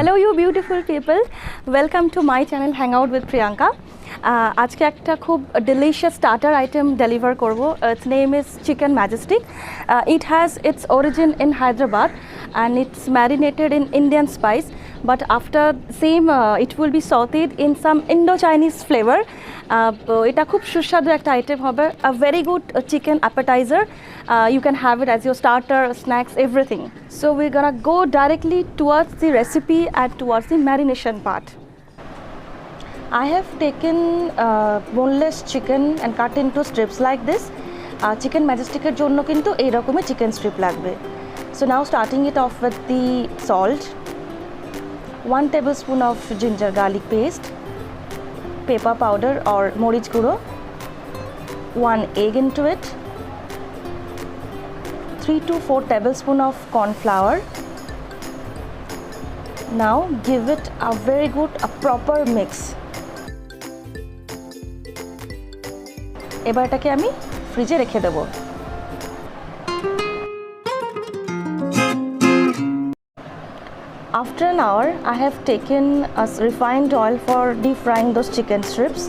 Hello you beautiful people, welcome to my channel Hangout with Priyanka. আজকে একটা খুব delicious starter item deliver করব. Its name is Chicken Majestic. It has its origin in Hyderabad and it's marinated in Indian spice, but after same it will be sauteed in some Indo-Chinese flavor. এটা খুব সুস্বাদু একটা item হবে, a very good chicken appetizer. You can have it as your starter, snacks, everything. So we're gonna go directly towards the recipe and towards the marination part. I have taken boneless chicken and cut into strips like this. Chicken Majestic এর জন্য কিন্তু এই রকমের chicken strip লাগবে. So now starting it off with the salt, 1 tablespoon of ginger garlic paste, pepper powder or morich guro, 1 egg into it, 3 to 4 tablespoon of corn flour. Now give it a very good, proper mix. এবার এটাকে আমি ফ্রিজে রেখে দেব। After an hour, I have taken a refined oil for deep frying those chicken strips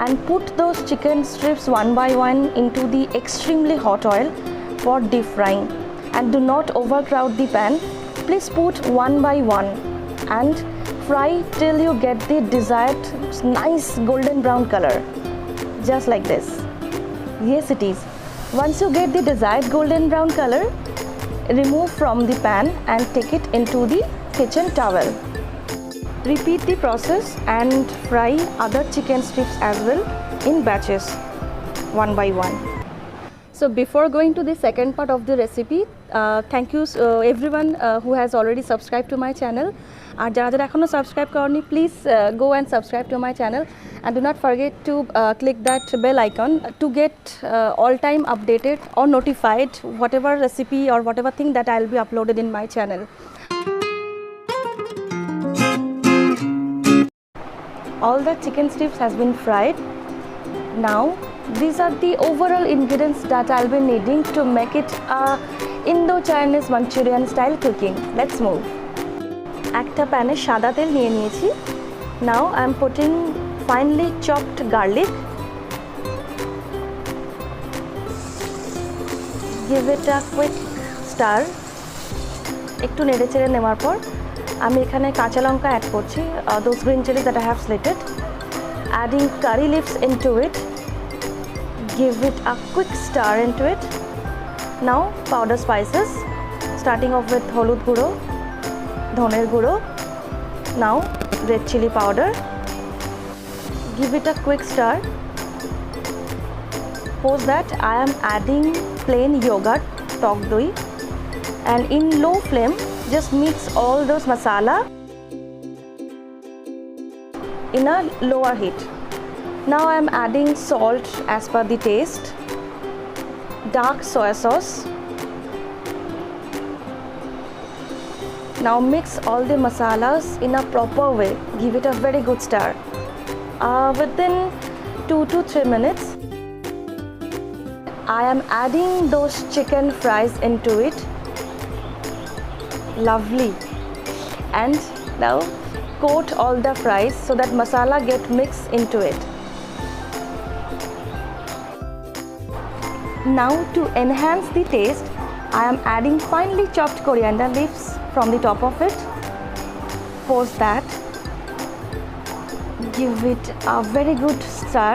and put those chicken strips one by one into the extremely hot oil for deep frying. And do not overcrowd the pan. Please put one by one and fry till you get the desired nice golden brown color. Just like this. Yes, it is. Once you get the desired golden brown color, remove from the pan and take it into the kitchen towel. Repeat the process and fry other chicken strips as well in batches, one by one. So before going to the second part of the recipe, thank you everyone who has already subscribed to my channel. আর যারা যারা এখনো subscribe করনি, please go and subscribe to my channel and do not forget to click that bell icon to get all time updated or notified whatever recipe or whatever thing that I'll be uploaded in my channel. All the chicken strips has been fried. Now these are the overall ingredients that I'll be needing to make it a Indo-Chinese Manchurian style cooking. Let's move. একটা প্যানে সাদা তেল নিয়ে নিয়েছি। Now I'm putting finely chopped garlic. Give it a quick stir. একটু নেড়েচেড়ে নেওয়ার পর আমি এখানে কাঁচা লঙ্কা অ্যাড করছি, those green chilies that I have slitted. Adding curry leaves into it. Give it a quick stir into it. Now powder spices, starting off with holud guro, dhoner guro, now red chili powder. Give it a quick stir. Post that I am adding plain yogurt, tok doi, and in low flame just mix all those masala in a lower heat. Now I am adding salt as per the taste, dark soy sauce. Now mix all the masalas in a proper way. Give it a very good stir. Within 2 to 3 minutes, I am adding those chicken fries into it. Lovely. And now coat all the fries so that masala get mixed into it. Now to enhance the taste, I am adding finely chopped coriander leaves from the top of it. Post that. Give it a very good stir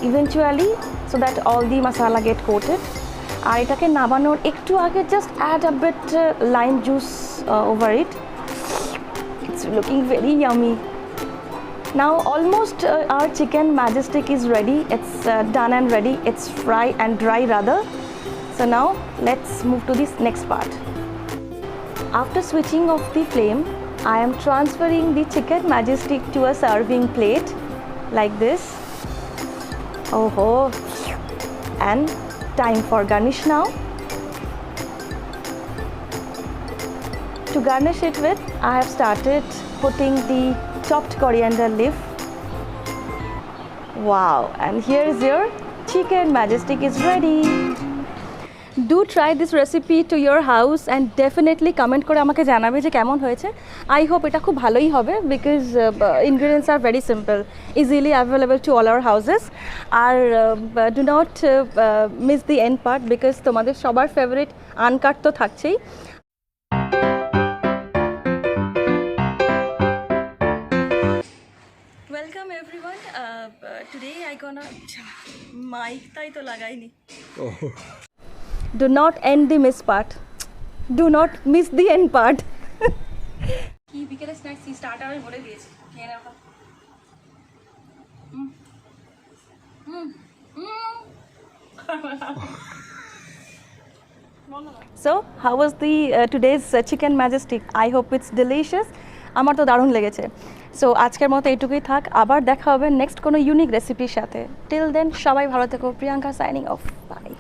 eventually so that all the masala get coated. আর এটাকে নামানোর একটু আগে just add a bit lime juice over it. It's looking very yummy. Now almost our chicken Majestic is ready. It's done and ready. It's fry and dry rather. So now let's move to this next part. After switching off the flame, I am transferring the chicken Majestic to a serving plate like this. Oh, and time for garnish now. To garnish it with, I have started putting the chopped coriander leaf. Wow, and here is your Chicken Majestic is ready. Do try this recipe to your house and definitely comment করে আমাকে জানাবে যে কেমন হয়েছে। I hope এটা খুব ভালোই হবে বিকজ ইনগ্রিডিয়েন্টস আর very simple, easily available to all our houses. আর do not miss the end part because তোমাদের সবার ফেভারিট আনকাট তো থাকছেই। Welcome everyone. Today I gonna mic tai to lagai ni. Do not end the miss part. Do not miss the end part. কি বিকেলে snacks starter আমি বলে দিয়েছি, খেয়ে নাও। So how was the today's chicken majestic? I hope it's delicious. আমার তো দারুণ লেগেছে। সো আজকের মতো এইটুকুই থাক, আবার দেখা হবে নেক্সট কোনো ইউনিক রেসিপির সাথে। টিল দেন সবাই ভালো থেকো। Priyanka signing off, by.